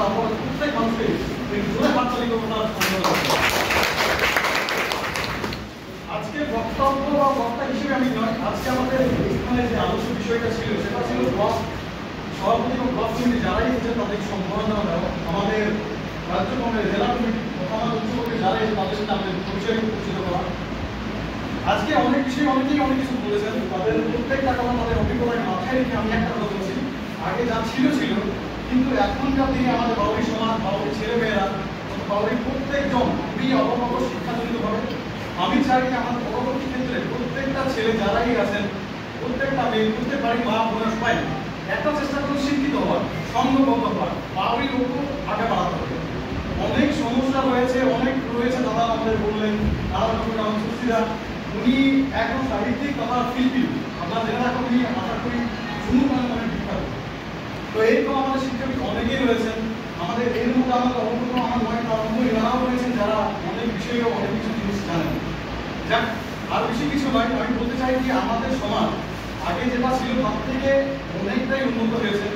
তারপর প্রত্যেক মানুষকে এই জোরে হাততালি করবার আজকে বক্তব্য বা বক্তা হিসেবে আমি নয়, আজকে আমাদের এখানে যে আলোচ্য বিষয়টা ছিল সেটা ছিল ব্লক সভাপতি এবং ব্লক কমিটি যারাই এসেছেন তাদের সম্বর্ধনা দেওয়া, আমাদের রাজ্য কংগ্রেস জেলা কমিটি আমাদের উচ্চ কমিটি যারা এসে তাদের সাথে আমাদের পরিচয় পরিচিত করা। আজকে অনেক বিষয়ে অনেকেই অনেক কিছু বলেছেন, তাদের প্রত্যেকটা কথা তাদের অভিজ্ঞতাকে মাথায় রেখে আমি একটা কথা বলছি, আগে যা ছিল কিন্তু এখনকার দিনে আমাদের বাউরি সমাজ, বাউরি ছেলেমেয়েরা, বাউরির প্রত্যেকজন খুবই অবগত শিক্ষাজনিতভাবে। আমি চাই আমাদের পরবর্তী ক্ষেত্রে প্রত্যেকটা ছেলে যারাই আছেন, প্রত্যেকটা মেয়ে, প্রত্যেক বাড়ির মা বোনের সবাই একটা চেষ্টা করুন শিক্ষিত হওয়ার, সংঘবদ্ধ হওয়ার, বাউরির উপর আগে বাড়াতে হবে। অনেক সমস্যা রয়েছে, অনেক রয়েছে, দাদা আমাদের বললেন, সুস্থিরা উনি একজন সাহিত্যিক তথা শিল্পী, আপনার জেনে রাখুন উনি আশা করি ঝুমুর নামে বিখ্যাত। তো এইরকম আমাদের শিক্ষাবিদ অনেকেই রয়েছেন, আমাদের এর মধ্যে আমাদের অবগত আমার নয় তার মধ্যে এনারাও রয়েছেন যারা অনেক বিষয়ে অনেক কিছু জিনিস জানেন। যাক, আর বেশি কিছু নয়, আমি বলতে চাই যে আমাদের সমাজ আগে যেটা ছিল তার থেকে অনেকটাই উন্নত হয়েছে।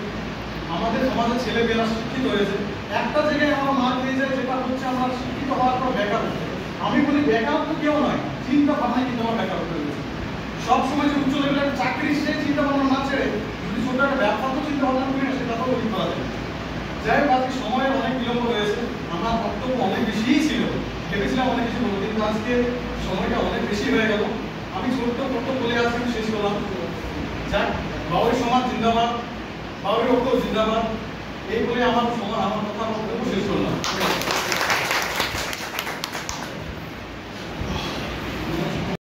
আমাদের সমাজের ছেলেমেয়েরা শিক্ষিত হয়েছে। একটা জায়গায় আমরা মার খেয়ে যায়, যেটা হচ্ছে আমরা শিক্ষিত হওয়ার পর বেকার হচ্ছে। আমি বলি বেকার তো কেউ নয়, চিন্তা ভাবনায় কিন্তু আমার বেকার হতে হয়েছে। সবসময় যে উচ্চ লেভেলের চাকরি সেই চিন্তা ভাবনা না ছেড়ে যদি ছোট একটা ব্যবসা তো চিন্তা ভাবনা করি না, সেটা তো ঠিক করা যায়। যাই হোক, আজকে সময়ের অনেক বিলম্ব হয়েছে, আমার বক্তব্য অনেক বেশিই ছিল, ভেবেছিলাম অনেক কিছু বলবো, কিন্তু আজকে সময়টা অনেক বেশি হয়ে গেল। আমি ছোট্ট বলে আজকে শেষ করলাম। যাক, বাউরি সমাজ জিন্দাবাদ, বাউরি ঐক্য জিন্দাবাদ, এই বলে আমার কথা